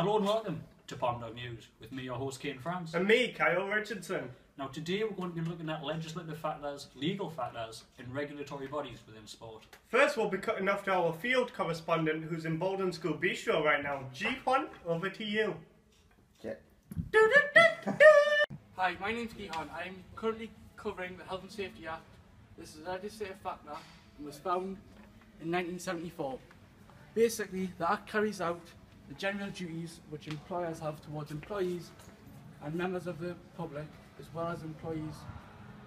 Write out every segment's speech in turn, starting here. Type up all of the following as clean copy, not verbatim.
Hello and welcome to Boldon News with me, your host, Kane France. And me, Kyle Richardson. Now today we're going to be looking at legislative factors, legal factors and regulatory bodies within sport. First we'll be cutting off to our field correspondent who's in Boldon School Bistro right now. G1, over to you. Yeah. Hi, my name's Gihan. I'm currently covering the Health and Safety Act. This is a legislative factor and was found in 1974. Basically, the Act carries out the general duties which employers have towards employees and members of the public, as well as employees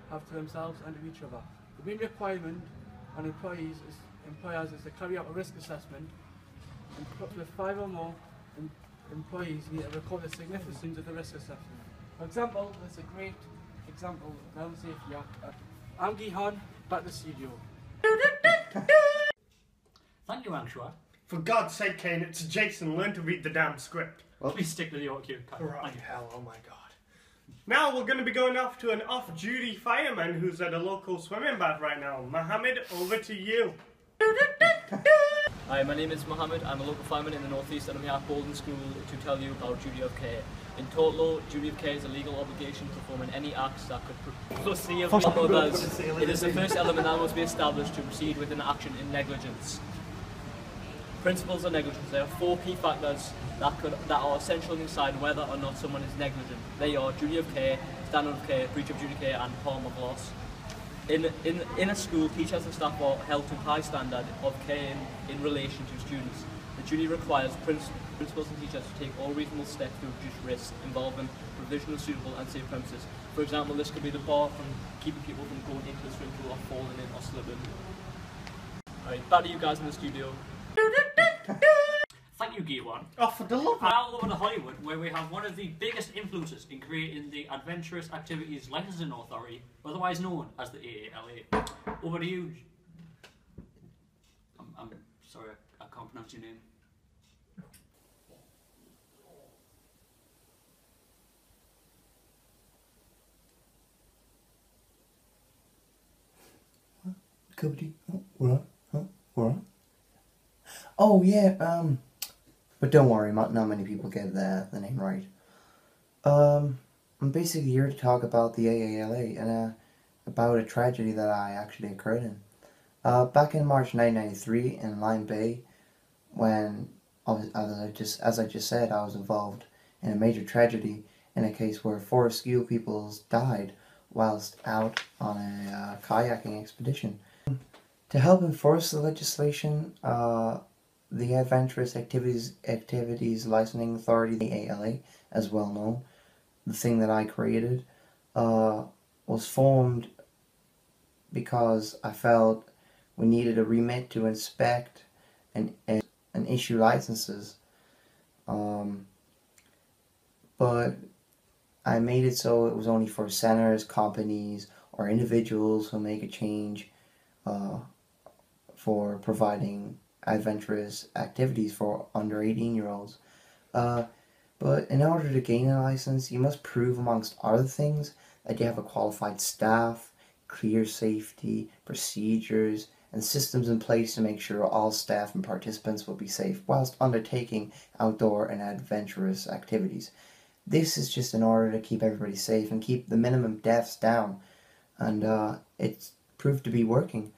have to themselves and to each other. The main requirement on employers is to carry out a risk assessment, and with 5 or more employees need to record the significance of the risk assessment. For example, there's a great example of the Health and Safety Act. I'm Gihan, back to the studio. Thank you, Anshua. For God's sake, Kane, it's Jason. Learn to read the damn script. Well, please stick to the audio. Right, hell, oh my God. Now we're going to be going off to an off-duty fireman who's at a local swimming bath right now. Mohammed, over to you. Hi, my name is Mohammed. I'm a local fireman in the northeast and I'm here at Boldon School to tell you about duty of care. In total, duty of care is a legal obligation performing any acts that could foreseeably harm others. It is the first element that must be established to proceed with an action in negligence. Principles of negligence. There are 4 key factors that are essential in deciding whether or not someone is negligent. They are duty of care, standard of care, breach of duty of care, and harm of loss. In a school, teachers and staff are held to a high standard of care in relation to students. The duty requires principals and teachers to take all reasonable steps to reduce risk involving provision of suitable and safe premises. For example, this could be the bar from keeping people from going into the swimming pool or falling in or slipping. Alright, back to you guys in the studio. Thank you, Gear1. Oh, for the love of... Now over to Hollywood, where we have one of the biggest influences in creating the Adventurous Activities Licensing Authority, otherwise known as the AALA. Over to you. I'm sorry, I can't pronounce your name. Cody? Oh, what? Huh? What? Oh yeah, but don't worry, not many people get the name right. I'm basically here to talk about the AALA and about a tragedy that I actually occurred in. Back in March 1993 in Lime Bay, when as I just said, I was involved in a major tragedy in a case where 4 school pupils died whilst out on a kayaking expedition. To help enforce the legislation, the Adventurous Activities Licensing Authority, the AALA, as well known, the thing that I created, was formed because I felt we needed a remit to inspect and issue licenses. But I made it so it was only for centers, companies, or individuals who make a change for providing adventurous activities for under 18-year-olds. But in order to gain a license, you must prove, amongst other things, that you have a qualified staff, clear safety, procedures, and systems in place to make sure all staff and participants will be safe whilst undertaking outdoor and adventurous activities. This is just in order to keep everybody safe and keep the minimum deaths down, and it's proved to be working.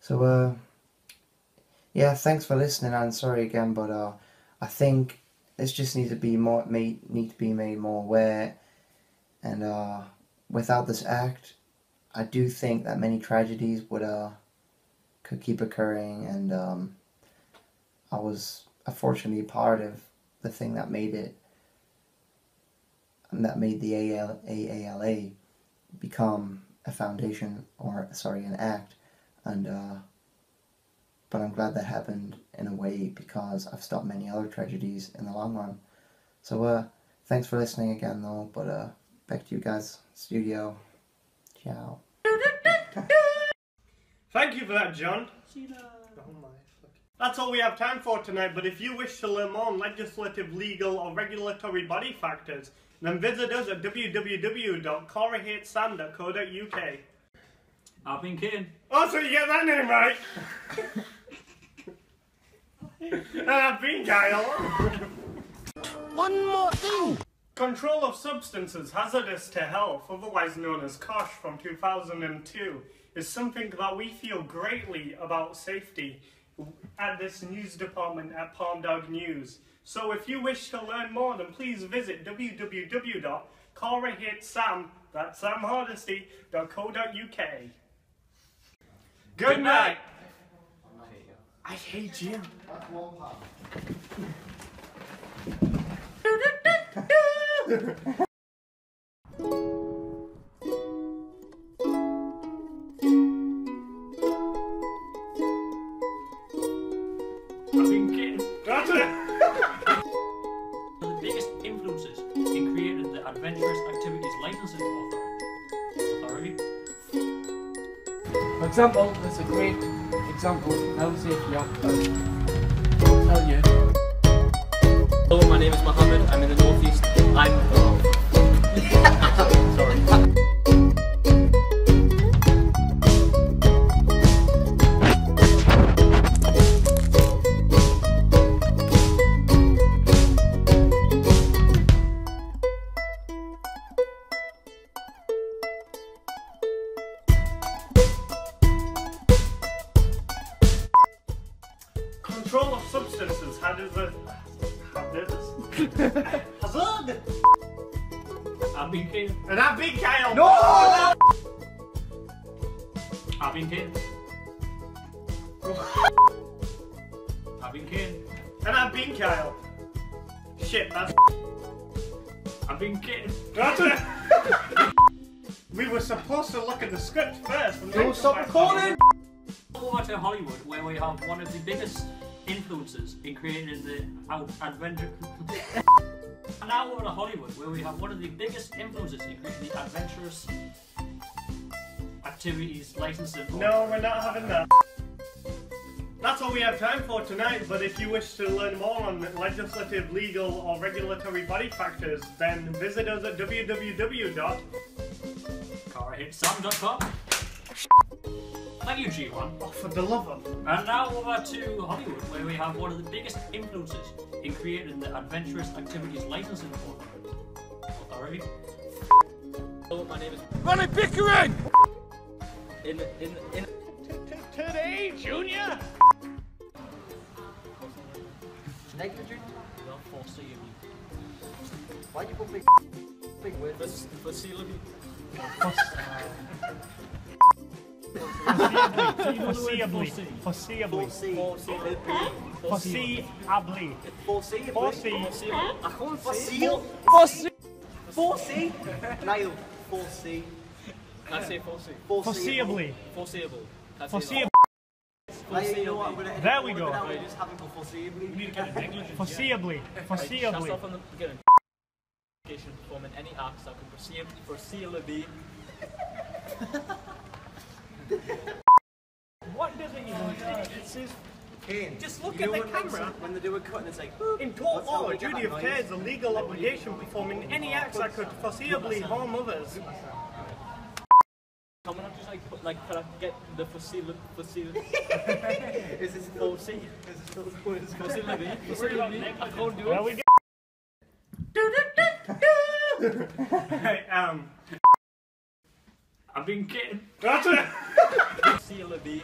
So yeah, thanks for listening, and sorry again, but I think this just needs to be made more aware, and without this act, I do think that many tragedies could keep occurring, and I was unfortunately part of the thing that made it, and that made the AALA become a foundation, or sorry, an act, and but I'm glad that happened in a way because I've stopped many other tragedies in the long run. So thanks for listening again though, but back to you guys, studio. Ciao. Thank you for that, John. Oh my fuck. That's all we have time for tonight, but if you wish to learn more on legislative, legal, or regulatory body factors, then visit us at www.corahatesam.co.uk. I've been Kane. Oh, so you get that name right! And I've been Kyle. one more thing. Control of substances hazardous to health, otherwise known as COSH from 2002, is something that we feel greatly about safety at this news department at Palm Dog News. So if you wish to learn more, then please visit www.callrateSam.co.uk. Good night. I hate you. I've been kidding. That's it. The biggest influences in creating the Adventurous Activities Licensing Authority. For example, there's a great example of health safety act. I'll tell you. Hello, my name is Mohammed. I'm in the northeast. Sorry. Control of substances hazard. I've been kidding. And I've been Kyle. No! I've been kidding. I've been kidding. And I've been Kyle. Shit, that's. I've been kidding. That's it. We were supposed to look at the script first. And Don't stop recording! Over to Hollywood, where we have one of the biggest influences in creating the adventure. Now over to Hollywood, where we have one of the biggest influences in creating the Adventurous Activities Licensing. No, we're not having that. That's all we have time for tonight, but if you wish to learn more on legislative, legal, or regulatory body factors, then visit us at CarHitSam.com. Thank you, G1. Oh, for the love of. And now over to Hollywood, where we have one of the biggest influences in creating the Adventurous Activities Licensing Authority. Hello, my name is. Ronnie Pickering! In Today, Junior! Negligent? Well, foreseeable. Why'd you put big words? Foreseeably. Foreseeably. Foreseeably. I can't Foresee? Niall. Foresee. I say foresee. Foreseeably. Foreseeable. Foreseeable. You know what, I'm gonna edit There we all go. of it out and just have it go foreseeably. Foreseeably. Shut Foreseeably. off from the beginning. Performing any acts that could foreseeably. What does it even say? It says. Kane, Just look you at know the when camera. When they do a cut and it's like, In tort That's how law, we a get duty that of care noise. is a legal obligation performing any acts that could foreseeably harm others. Can we not just can I get the foreseeable? is this still Foresee. Is it still words? Foreseeably. I can't do There it. we go. Hey, I've been kidding. That's it. Foreseeably.